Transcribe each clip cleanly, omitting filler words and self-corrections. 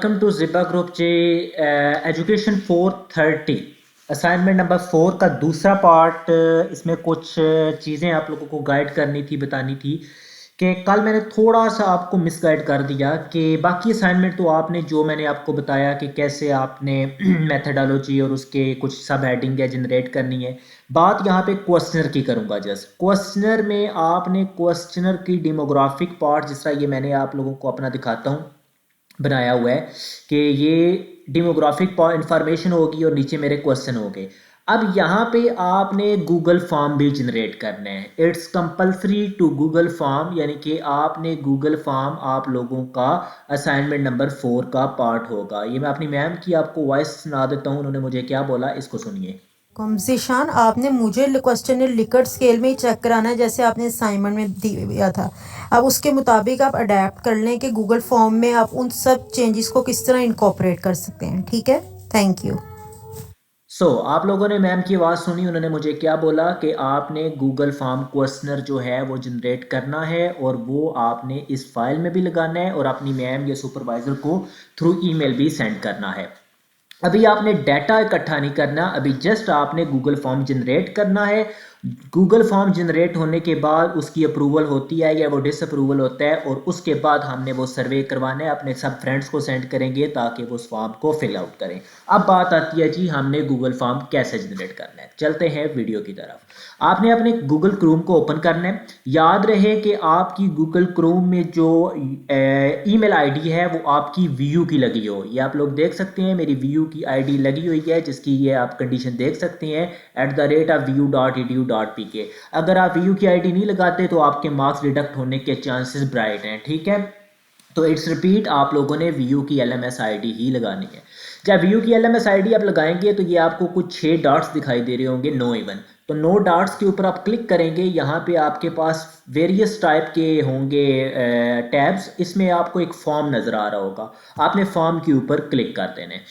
Welcome to ज़िबा group जी। Education 430 assignment number 4 का दूसरा पार्ट। इसमें कुछ चीज़ें आप लोगों को गाइड करनी थी, बतानी थी कि कल मैंने थोड़ा सा आपको मिसगाइड कर दिया कि बाकी असाइनमेंट तो आपने जो मैंने आपको बताया कि कैसे आपने मेथडोलॉजी और उसके कुछ सब हेडिंग है जनरेट करनी है। बात यहाँ पे क्वेश्चनर की करूँगा। जस्ट क्वेश्चनर में आपने क्वेश्चनर की डेमोग्राफिक पार्ट, जिस तरह ये मैंने आप लोगों को अपना दिखाता हूँ बनाया हुआ है कि ये डेमोग्राफिक इंफॉर्मेशन होगी और नीचे मेरे क्वेश्चन हो गए। अब यहाँ पे आपने गूगल फॉर्म भी जनरेट करना है। It's compulsory to Google form, यानी कि आपने गूगल फॉर्म आप लोगों का असाइनमेंट नंबर 4 का पार्ट होगा। ये मैं अपनी मैम की आपको वॉइस सुना देता हूँ, उन्होंने मुझे क्या बोला, इसको सुनिए। ज़ीशान, आपने मुझे क्वेश्चन लिकर्ट स्केल में ही चेक कराना है जैसे आपने असाइनमेंट में दिया था। अब उसके मुताबिक आप अडेप्ट कर लें कि गूगल फॉर्म में आप उन सब चेंजेस को किस तरह इनकॉर्पोरेट कर सकते हैं। ठीक है, थैंक यू। आप लोगों ने मैम की आवाज़ सुनी, उन्होंने मुझे क्या बोला कि आपने गूगल फॉर्म क्वेश्चनर जो है वो जनरेट करना है और वो आपने इस फाइल में भी लगाना है और अपनी मैम या सुपरवाइज़र को थ्रू ईमेल भी सेंड करना है। अभी आपने डाटा इकट्ठा नहीं करना, अभी जस्ट आपने गूगल फॉर्म जनरेट करना है। गूगल फॉर्म जनरेट होने के बाद उसकी अप्रूवल होती है या वो डिसअप्रूवल होता है, और उसके बाद हमने वो सर्वे करवाना है, अपने सब फ्रेंड्स को सेंड करेंगे ताकि वो उस फॉर्म को फिल आउट करें। अब बात आती है जी हमने गूगल फॉर्म कैसे जनरेट करना है। चलते हैं वीडियो की तरफ। आपने अपने गूगल क्रोम को ओपन करना है। याद रहे कि आपकी गूगल क्रोम में जो ईमेल आईडी है वो आपकी वीयू की लगी हो। ये आप लोग देख सकते हैं, मेरी वीयू की आईडी लगी हुई है, जिसकी ये आप कंडीशन देख सकते हैं @vu.edu.pk। अगर आप वीयू की आईडी नहीं लगाते तो आपके मार्क्स डिडक्ट होने के चांसेस ब्राइट हैं। ठीक है, तो इट्स रिपीट, आप लोगों ने वीयू की LMS आईडी ही लगानी है। जब वीयू की LMS आईडी आप लगाएंगे तो ये आपको कुछ 6 डॉट्स दिखाई दे रहे होंगे, नो इवन। तो नो डॉट्स के ऊपर आप क्लिक करेंगे, यहाँ पे आपके पास वेरियस टाइप के होंगे टैब्स। इसमें आपको एक फॉर्म नज़र आ रहा होगा, आपने फॉर्म के ऊपर क्लिक कर देना है।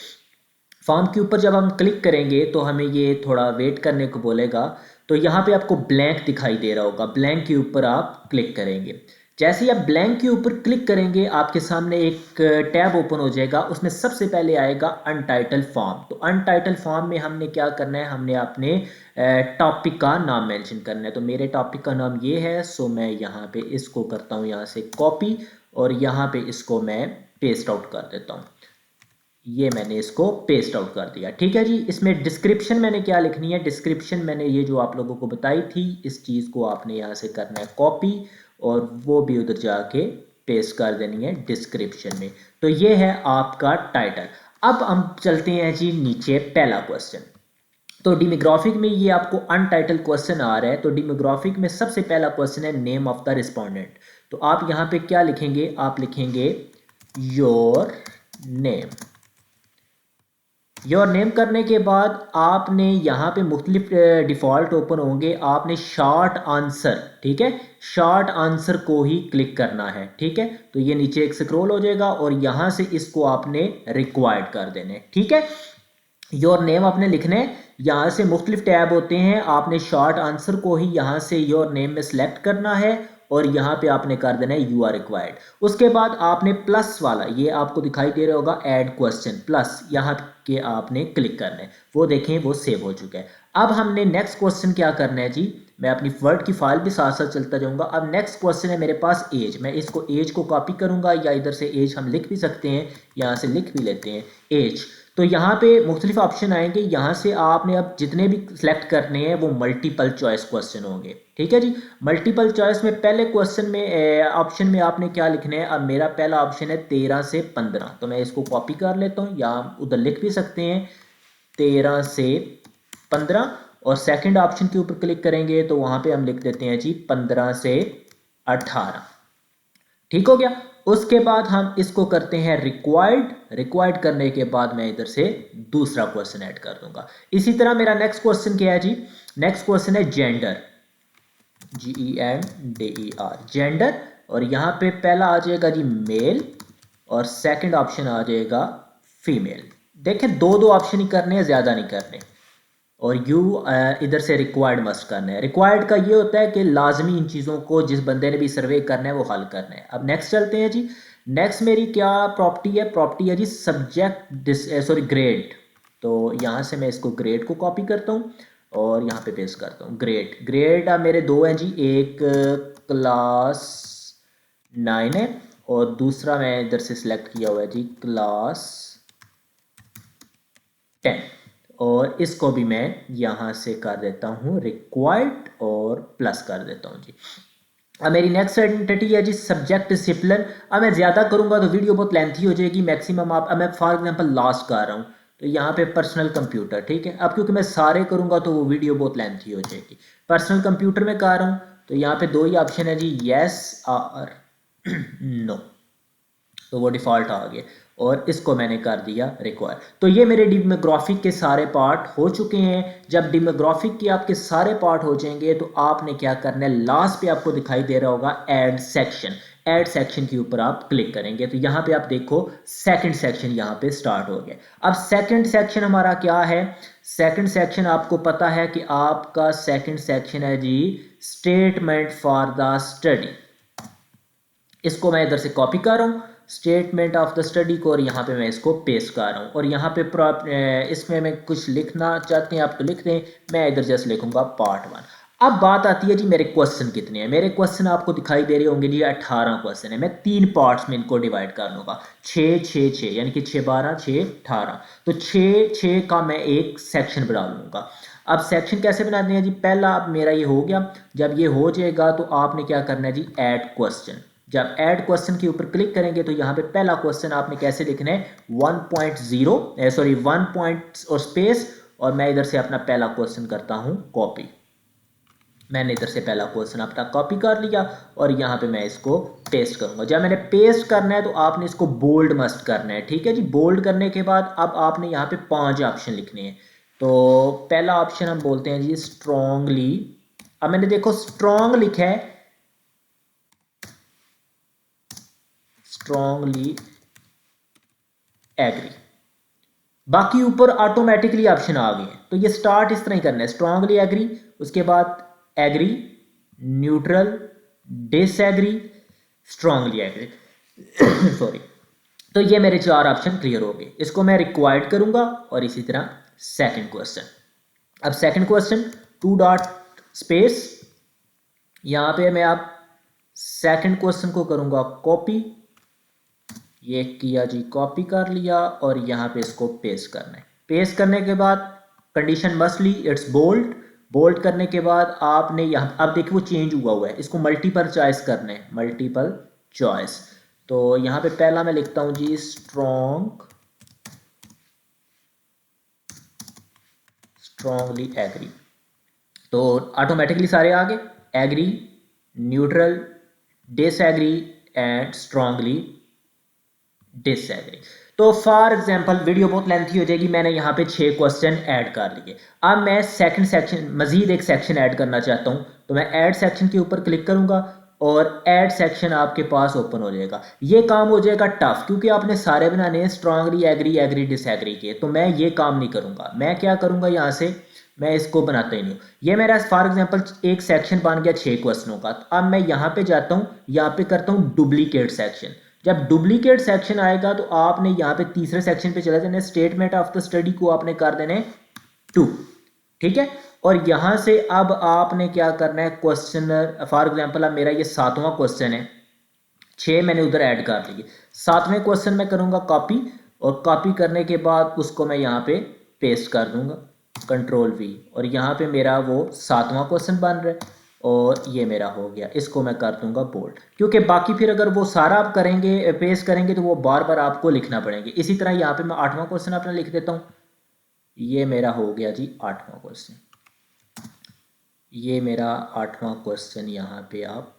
फॉर्म के ऊपर जब हम क्लिक करेंगे तो हमें ये थोड़ा वेट करने को बोलेगा। तो यहाँ पे आपको ब्लैंक दिखाई दे रहा होगा, ब्लैंक के ऊपर आप क्लिक करेंगे। जैसे ही आप ब्लैंक के ऊपर क्लिक करेंगे आपके सामने एक टैब ओपन हो जाएगा, उसमें सबसे पहले आएगा अनटाइटल फॉर्म। तो अनटाइटल फॉर्म में हमने क्या करना है, हमने अपने टॉपिक का नाम मेंशन करना है। तो मेरे टॉपिक का नाम ये है, सो मैं यहाँ पे इसको करता हूँ यहाँ से कॉपी और यहाँ पे इसको मैं पेस्ट आउट कर देता हूँ। ये मैंने इसको पेस्ट आउट कर दिया। ठीक है जी, इसमें डिस्क्रिप्शन मैंने क्या लिखनी है, डिस्क्रिप्शन मैंने ये जो आप लोगों को बताई थी इस चीज़ को आपने यहाँ से करना है कॉपी और वो भी उधर जाके पेस्ट कर देनी है डिस्क्रिप्शन में। तो ये है आपका टाइटल। अब हम चलते हैं जी नीचे, पहला क्वेश्चन। तो डेमोग्राफिक में ये आपको अनटाइटल क्वेश्चन आ रहा है। तो डेमोग्राफिक में सबसे पहला क्वेश्चन है नेम ऑफ द रिस्पोंडेंट। तो आप यहाँ पे क्या लिखेंगे, आप लिखेंगे योर नेम। योर नेम करने के बाद आपने यहाँ पे मुख्तलिफ डिफ़ॉल्ट ओपन होंगे, आपने शॉर्ट आंसर, ठीक है, शॉर्ट आंसर को ही क्लिक करना है। ठीक है, तो ये नीचे एक स्क्रॉल हो जाएगा और यहाँ से इसको आपने रिक्वायर्ड कर देने। ठीक है, योर नेम आपने लिखना है, यहाँ से मुख्तलिफ टैब होते हैं, आपने शॉर्ट आंसर को ही यहाँ से योर नेम में सेलेक्ट करना है और यहाँ पे आपने कर देना है यू आर रिक्वायर्ड। उसके बाद आपने प्लस वाला, ये आपको दिखाई दे रहा होगा ऐड क्वेश्चन प्लस, यहाँ के आपने क्लिक करना है। वो देखें वो सेव हो चुका है। अब हमने नेक्स्ट क्वेश्चन क्या करना है जी, मैं अपनी वर्ड की फाइल भी साथ साथ चलता जाऊंगा। अब नेक्स्ट क्वेश्चन है मेरे पास एज। मैं इसको एज को कॉपी करूंगा या इधर से एज हम लिख भी सकते हैं, यहाँ से लिख भी लेते हैं एज। तो यहाँ पे मुख्तलिफ ऑप्शन आएंगे, यहाँ से आपने अब जितने भी सिलेक्ट करने हैं वो मल्टीपल चॉइस क्वेश्चन होंगे। ठीक है जी, मल्टीपल चॉइस में पहले क्वेश्चन में ऑप्शन में आपने क्या लिखना है। अब मेरा पहला ऑप्शन है 13 से 15, तो मैं इसको कॉपी कर लेता हूँ या उधर लिख भी सकते हैं 13 से 15। और सेकंड ऑप्शन के ऊपर क्लिक करेंगे तो वहाँ पे हम लिख देते हैं जी 15 से 18। ठीक हो गया। उसके बाद हम इसको करते हैं रिक्वायर्ड। रिक्वायर्ड करने के बाद मैं इधर से दूसरा क्वेश्चन ऐड कर दूंगा। इसी तरह मेरा नेक्स्ट क्वेश्चन क्या है जी, नेक्स्ट क्वेश्चन है जेंडर, GENDER, जेंडर। और यहाँ पे पहला आ जाएगा जी मेल और सेकंड ऑप्शन आ जाएगा फीमेल। देखें दो दो ऑप्शन ही करने हैं, ज़्यादा नहीं करने। और यू इधर से रिक्वायर्ड मस्ट करना है। रिक्वायर्ड का ये होता है कि लाजमी इन चीज़ों को जिस बंदे ने भी सर्वे करना है वो हल करना है। अब नेक्स्ट चलते हैं जी, नेक्स्ट मेरी क्या प्रॉपर्टी है, प्रॉपर्टी है जी सब्जेक्ट सॉरी ग्रेड। तो यहाँ से मैं इसको ग्रेड को कॉपी करता हूँ और यहाँ पे पेस्ट करता हूँ। ग्रेड ग्रेड मेरे दो हैं जी, एक क्लास 9 है और दूसरा मैं इधर से सिलेक्ट किया हुआ है जी क्लास 10। और इसको भी मैं यहाँ से कर देता हूँ रिक्वायर्ड और प्लस कर देता हूँ जी। अब मेरी नेक्स्ट आइडेंटिटी है जी सब्जेक्ट डिसिप्लिन। अब मैं ज़्यादा करूँगा तो वीडियो बहुत लेंथी हो जाएगी, मैक्सिमम आप, अब मैं फॉर एग्जांपल लास्ट कर रहा हूँ तो यहाँ पे पर्सनल कंप्यूटर, ठीक है। अब क्योंकि मैं सारे करूँगा तो वो वीडियो बहुत लेंथी हो जाएगी। पर्सनल कंप्यूटर में कर रहा हूँ तो यहाँ पे दो ही ऑप्शन है जी, येस और नो, तो वो डिफ़ॉल्ट आ गया और इसको मैंने कर दिया रिक्वायर। तो ये मेरे डेमोग्राफिक के सारे पार्ट हो चुके हैं। जब डेमोग्राफिक के आपके सारे पार्ट हो जाएंगे तो आपने क्या करना है, लास्ट पे आपको दिखाई दे रहा होगा ऐड सेक्शन। ऐड सेक्शन के ऊपर आप क्लिक करेंगे तो यहाँ पे आप देखो सेकंड सेक्शन यहाँ पे स्टार्ट हो गया। अब सेकंड सेक्शन हमारा क्या है, सेकंड सेक्शन आपको पता है कि आपका सेकंड सेक्शन है जी स्टेटमेंट फॉर द स्टडी। इसको मैं इधर से कॉपी कर रहा हूँ स्टेटमेंट ऑफ द स्टडी को और यहाँ पे मैं इसको पेस्ट कर रहा हूँ और यहाँ पे इसमें मैं कुछ लिखना चाहते हैं आप तो लिख दें, मैं इधर जस्ट लिखूंगा पार्ट 1। अब बात आती है जी मेरे क्वेश्चन कितने हैं। मेरे क्वेश्चन आपको दिखाई दे रहे होंगे जी 18 क्वेश्चन है। मैं 3 पार्ट्स में इनको डिवाइड कर लूँगा, 6 6 6 यानी कि 6 12 6 18। तो 6 6 का मैं एक सेक्शन बना लूँगा। अब सेक्शन कैसे बनाते हैं जी, पहला अब मेरा ये हो गया। जब ये हो जाएगा तो आपने क्या करना है जी, ऐड क्वेश्चन। जब ऐड क्वेश्चन के ऊपर क्लिक करेंगे तो यहाँ पे पहला क्वेश्चन आपने कैसे लिखना है 1.0 सॉरी 1 पॉइंट और स्पेस, और मैं इधर से अपना पहला क्वेश्चन करता हूँ कॉपी। मैंने इधर से पहला क्वेश्चन अपना कॉपी कर लिया और यहाँ पे मैं इसको पेस्ट करूँगा। जब मैंने पेस्ट करना है तो आपने इसको बोल्ड मस्ट करना है, ठीक है जी। बोल्ड करने के बाद अब आपने यहाँ पे 5 ऑप्शन लिखने हैं। तो पहला ऑप्शन हम बोलते हैं जी स्ट्रॉन्गली। अब मैंने देखो स्ट्रॉन्ग लिखा है, स्ट्रॉन्गली एग्री, बाकी ऊपर ऑटोमेटिकली ऑप्शन आ गए हैं। तो ये स्टार्ट इस तरह ही करना है, स्ट्रॉन्गली एग्री, उसके बाद agree, neutral, disagree, strongly agree sorry. तो ये मेरे 4 ऑप्शन क्लियर हो गए। इसको मैं रिक्वायर्ड करूंगा और इसी तरह सेकंड क्वेश्चन। अब सेकंड क्वेश्चन 2 डॉट स्पेस, यहां पे मैं आप सेकंड क्वेश्चन को करूंगा कॉपी। ये किया जी, कॉपी कर लिया और यहाँ पे इसको पेस्ट करना है। पेस्ट करने के बाद कंडीशन मस्ट ली इट्स बोल्ड। बोल्ड करने के बाद आपने यहाँ, अब देखिए वो चेंज हुआ है, इसको मल्टीपल चॉइस करना है, मल्टीपल चॉइस। तो यहाँ पे पहला मैं लिखता हूँ जी स्ट्रॉन्गली एग्री। तो ऑटोमेटिकली सारे आ गए, agree, neutral, disagree and strongly disagree. तो फॉर एग्जांपल वीडियो बहुत लेंथी हो जाएगी, मैंने यहाँ पे 6 क्वेश्चन ऐड कर लिए। अब मैं सेकंड सेक्शन मजीद एक सेक्शन ऐड करना चाहता हूँ तो मैं ऐड सेक्शन के ऊपर क्लिक करूंगा और ऐड सेक्शन आपके पास ओपन हो जाएगा। ये काम हो जाएगा टफ क्योंकि आपने सारे बनाने हैं स्ट्रांगली एग्री एग्री डिसएग्री के, तो मैं ये काम नहीं करूंगा। मैं क्या करूंगा, यहाँ से मैं इसको बनाता ही नहीं हूँ। ये मेरा फॉर एग्जांपल एक सेक्शन बन गया 6 क्वेश्चनों का। अब मैं यहाँ पे जाता हूँ, यहाँ पे करता हूँ डुप्लीकेट सेक्शन। जब डुप्लीकेट सेक्शन आएगा तो आपने यहाँ पे तीसरे सेक्शन पे चला जाना है, स्टेटमेंट ऑफ द स्टडी को आपने कर देने 2, ठीक है। और यहाँ से अब आपने क्या करना है, क्वेश्चन फॉर एग्जांपल अब मेरा ये 7वां क्वेश्चन है, 6 मैंने उधर ऐड कर लिए। 7वें क्वेश्चन में करूँगा कॉपी और कॉपी करने के बाद उसको मैं यहाँ पे पेस्ट कर दूंगा कंट्रोल V, और यहाँ पे मेरा वो 7वां क्वेश्चन बन रहा है और ये मेरा हो गया। इसको मैं कर दूंगा बोल्ड क्योंकि बाकी फिर अगर वो सारा आप करेंगे पेस्ट करेंगे तो वो बार बार आपको लिखना पड़ेंगे। इसी तरह यहाँ पे मैं 8वां क्वेश्चन अपना लिख देता हूँ। ये मेरा हो गया जी 8वां क्वेश्चन। ये मेरा 8वां क्वेश्चन यहाँ पे आप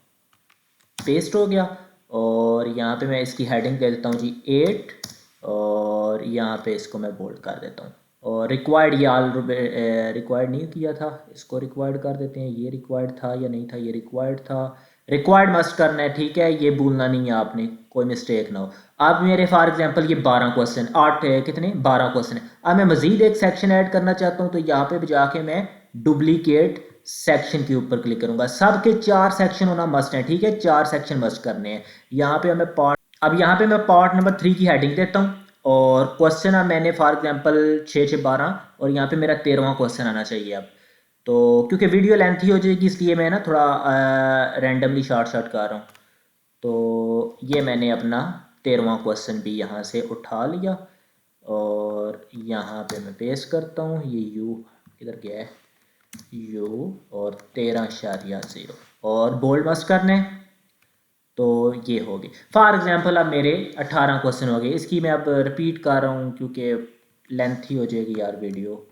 पेस्ट हो गया और यहाँ पे मैं इसकी हेडिंग दे देता हूँ जी 8 और यहाँ पे इसको मैं बोल्ड कर देता हूँ। और रिक्वायर्ड ये ऑल रिक्वायर्ड नहीं किया था, इसको रिक्वायर्ड कर देते हैं। ये रिक्वायर्ड था या नहीं था, ये रिक्वायर्ड था, रिक्वायर्ड मस्ट करना है, ठीक है। ये भूलना नहीं है आपने, कोई मिस्टेक ना हो। अब मेरे फॉर एग्जांपल ये 12 क्वेश्चन 8 कितने 12 क्वेश्चन है। अब मैं मजीद एक सेक्शन ऐड करना चाहता हूँ तो यहाँ पे जाके मैं डुप्लीकेट सेक्शन के ऊपर क्लिक करूंगा। सबके 4 सेक्शन होना मस्ट है, ठीक है, 4 सेक्शन मस्ट करने हैं। यहाँ पे हमें पार्ट अब यहाँ पे मैं पार्ट नंबर 3 की हेडिंग देता हूँ और क्वेश्चन अब मैंने फॉर एग्जांपल 6 6 12 और यहाँ पे मेरा 13वां क्वेश्चन आना चाहिए अब। तो क्योंकि वीडियो लेंथी हो जाएगी इसलिए मैं ना थोड़ा रैंडमली शॉर्ट शॉर्ट कर रहा हूँ। तो ये मैंने अपना 13वां क्वेश्चन भी यहाँ से उठा लिया और यहाँ पे मैं पेस्ट करता हूँ। ये यू किधर गया है, यू और 13.0 और बोल्ड मस्ट करने। तो ये हो गई फॉर एग्जांपल। अब मेरे 18 क्वेश्चन हो गए। इसकी मैं अब रिपीट कर रहा हूँ क्योंकि लेंथी हो जाएगी यार वीडियो।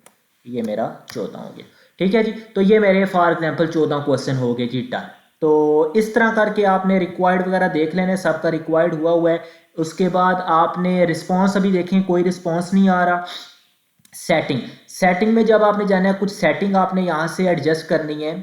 ये मेरा 14 हो गया, ठीक है जी। तो ये मेरे फॉर एग्जांपल 14 क्वेश्चन हो गए जी डन। तो इस तरह करके आपने रिक्वायर्ड वगैरह देख लेने, सबका रिक्वायर्ड हुआ है। उसके बाद आपने रिस्पॉन्स अभी देखें, कोई रिस्पॉन्स नहीं आ रहा। सेटिंग में जब आपने जाना है, कुछ सेटिंग आपने यहाँ से एडजस्ट करनी है।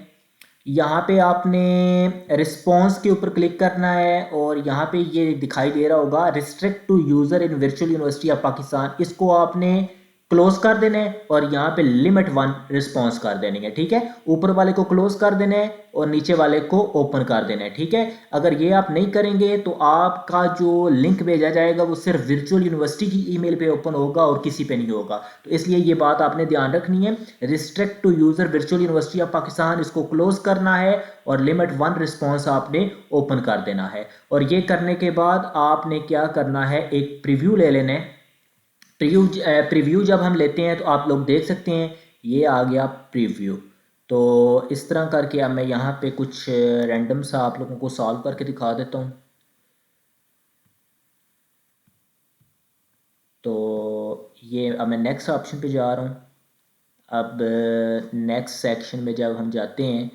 यहाँ पे आपने रिस्पॉन्स के ऊपर क्लिक करना है और यहाँ पे ये दिखाई दे रहा होगा restrict to user in virtual university of Pakistan. इसको आपने क्लोज कर देना है और यहाँ पे लिमिट 1 रिस्पॉन्स कर देनी है, ठीक है। ऊपर वाले को क्लोज कर देना है और नीचे वाले को ओपन कर देना है, ठीक है। अगर ये आप नहीं करेंगे तो आपका जो लिंक भेजा जाएगा वो सिर्फ वर्चुअल यूनिवर्सिटी की ईमेल पे ओपन होगा और किसी पे नहीं होगा। तो इसलिए ये बात आपने ध्यान रखनी है। Restrict to user virtual university of Pakistan, इसको क्लोज करना है और लिमिट 1 रिस्पॉन्स आपने ओपन कर देना है। और ये करने के बाद आपने क्या करना है, एक प्रीव्यू ले लेना है। प्रीव्यू जब हम लेते हैं तो आप लोग देख सकते हैं ये आ गया प्रीव्यू। तो इस तरह करके अब मैं यहाँ पे कुछ रैंडम सा आप लोगों को सॉल्व करके दिखा देता हूँ। तो ये अब मैं नेक्स्ट ऑप्शन पे जा रहा हूँ। अब नेक्स्ट सेक्शन में जब हम जाते हैं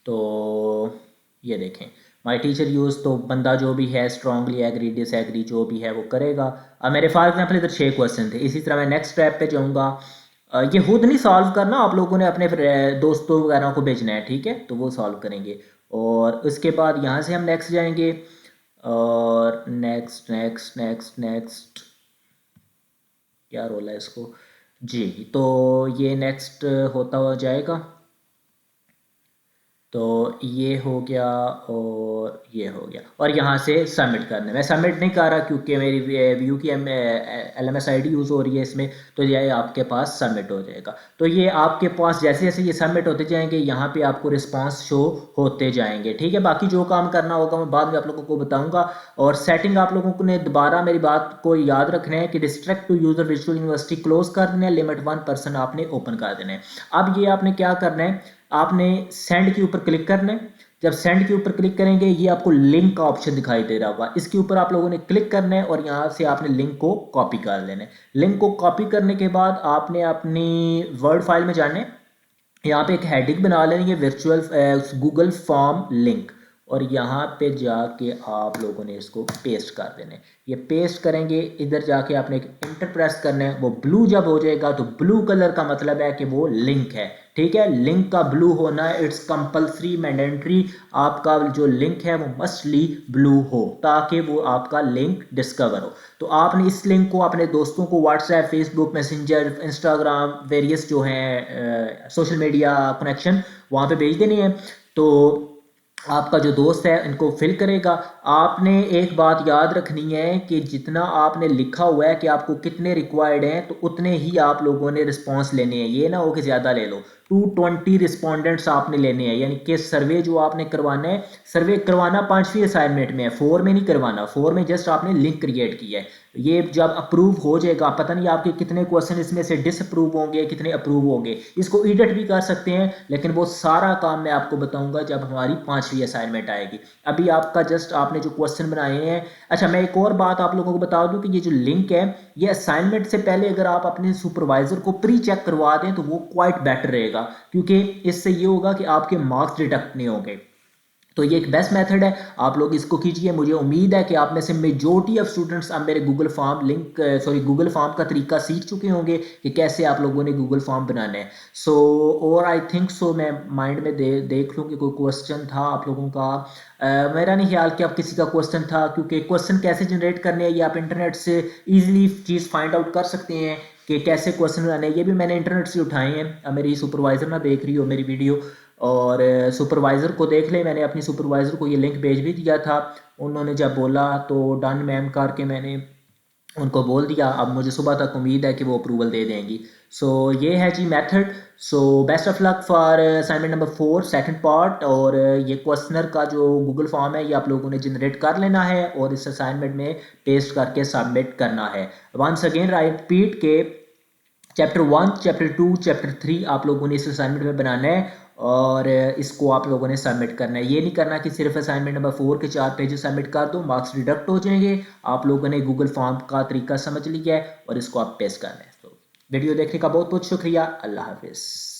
तो ये देखें माई टीचर यूज़, तो बंदा जो भी है स्ट्रांगली एग्री डिसएग्री जो भी है वो करेगा। अब मेरे फॉर एग्जांपल इधर 6 क्वेश्चन थे। इसी तरह मैं नेक्स्ट स्टेप पे जाऊँगा। ये खुद नहीं सॉल्व करना, आप लोगों ने अपने दोस्तों वगैरह को भेजना है, ठीक है। तो वो सॉल्व करेंगे और उसके बाद यहाँ से हम नेक्स्ट जाएंगे और नेक्स्ट नेक्स्ट नेक्स्ट नेक्स्ट क्या रोल है इसको जी। तो ये नेक्स्ट होता हुआ जाएगा। तो ये हो गया और ये हो गया और यहाँ से सबमिट करना है। मैं सबमिट नहीं कर रहा क्योंकि मेरी व्यू की LMS ID यूज़ हो रही है इसमें। तो ये आपके पास सबमिट हो जाएगा। तो ये आपके पास जैसे जैसे ये सबमिट होते जाएंगे यहाँ पे आपको रिस्पांस शो होते जाएंगे, ठीक है। बाकी जो काम करना होगा मैं बाद में आप लोगों को बताऊँगा। और सेटिंग आप लोगों को ने दोबारा मेरी बात को याद रखना है कि restrict to user virtual university close कर देना है, लिमिट 1% आपने ओपन कर देना है। अब ये आपने क्या करना है, आपने सेंड के ऊपर क्लिक करना है। जब सेंड के ऊपर क्लिक करेंगे ये आपको लिंक का ऑप्शन दिखाई दे रहा होगा, इसके ऊपर आप लोगों ने क्लिक करना है और यहाँ से आपने लिंक को कॉपी कर लेना है। लिंक को कॉपी करने के बाद आपने अपनी वर्ड फाइल में जाना है। यहाँ पे एक हेडिंग बना लेनी है वर्चुअल गूगल फॉर्म लिंक और यहाँ पे जाके आप लोगों ने इसको पेस्ट कर देना है। ये पेस्ट करेंगे, इधर जाके आपने एक इंटर प्रेस करना है। वो ब्लू जब हो जाएगा तो ब्लू कलर का मतलब है कि वो लिंक है, ठीक है। लिंक का ब्लू होना है, इट्स कंपल्सरी मैंडेटरी। आपका जो लिंक है वो मस्टली ब्लू हो ताकि वो आपका लिंक डिस्कवर हो। तो आपने इस लिंक को अपने दोस्तों को WhatsApp, Facebook, messenger, Instagram, various जो हैं सोशल मीडिया कनेक्शन वहाँ पे भेज देनी है। तो आपका जो दोस्त है इनको फिल करेगा। आपने एक बात याद रखनी है कि जितना आपने लिखा हुआ है कि आपको कितने रिक्वायर्ड हैं तो उतने ही आप लोगों ने रिस्पांस लेने हैं। ये ना हो कि ज़्यादा ले लो। 220 रिस्पोंडेंट्स आपने लेने हैं, यानी कि सर्वे जो आपने करवाना है, सर्वे करवाना 5वीं असाइनमेंट में है, 4 में नहीं करवाना। 4 में जस्ट आपने लिंक क्रिएट किया है। ये जब अप्रूव हो जाएगा, पता नहीं आपके कितने क्वेश्चन इसमें से डिसअप्रूव होंगे, कितने अप्रूव होंगे। इसको एडिट भी कर सकते हैं, लेकिन वो सारा काम मैं आपको बताऊंगा जब हमारी 5वीं असाइनमेंट आएगी। अभी आपका जस्ट आपने जो क्वेश्चन बनाए हैं। अच्छा, मैं एक और बात आप लोगों को बता दूं कि ये जो लिंक है ये असाइनमेंट से पहले अगर आप अपने सुपरवाइजर को प्री चेक करवा दें तो वो क्वाइट बेटर रहेगा, क्योंकि इससे ये होगा कि आपके मार्क्स डिडक्ट नहीं होंगे। तो ये एक बेस्ट मेथड है, आप लोग इसको कीजिए। मुझे उम्मीद है कि आप में से मेजॉरिटी ऑफ स्टूडेंट्स अब मेरे गूगल फॉर्म का तरीका सीख चुके होंगे कि कैसे आप लोगों ने गूगल फॉर्म बनाना है। और आई थिंक मैं माइंड में देख लूँ कि कोई क्वेश्चन था आप लोगों का। मेरा नहीं ख्याल कि आप किसी का क्वेश्चन था, क्योंकि क्वेश्चन कैसे जनरेट करने हैं ये आप इंटरनेट से ईजिली चीज़ फाइंड आउट कर सकते हैं कि कैसे क्वेश्चन बनाने हैं। ये भी मैंने इंटरनेट से उठाए हैं। अब मेरी सुपरवाइजर ना देख रही हो मेरी वीडियो, और सुपरवाइज़र को देख ले, मैंने अपनी सुपरवाइज़र को ये लिंक भेज भी दिया था। उन्होंने जब बोला तो डन मैम करके मैंने उनको बोल दिया। अब मुझे सुबह तक उम्मीद है कि वो अप्रूवल दे देंगी। सो ये है G method. So best of luck for assignment number 4 second part. और ये क्वेश्चनर का जो गूगल फॉर्म है ये आप लोगों ने जनरेट कर लेना है और इस असाइनमेंट में पेस्ट करके सबमिट करना है। वंस अगेन रिपीट के चैप्टर 1, चैप्टर 2, चैप्टर 3 आप लोगों ने इस असाइनमेंट में बनाना है और इसको आप लोगों ने सबमिट करना है। ये नहीं करना कि सिर्फ असाइनमेंट नंबर 4 के 4 पेजेस सबमिट कर दो, मार्क्स डिडक्ट हो जाएंगे। आप लोगों ने गूगल फॉर्म का तरीका समझ लिया है और इसको आप पेस्ट करना है। तो वीडियो देखने का बहुत बहुत शुक्रिया। अल्लाह हाफिज़।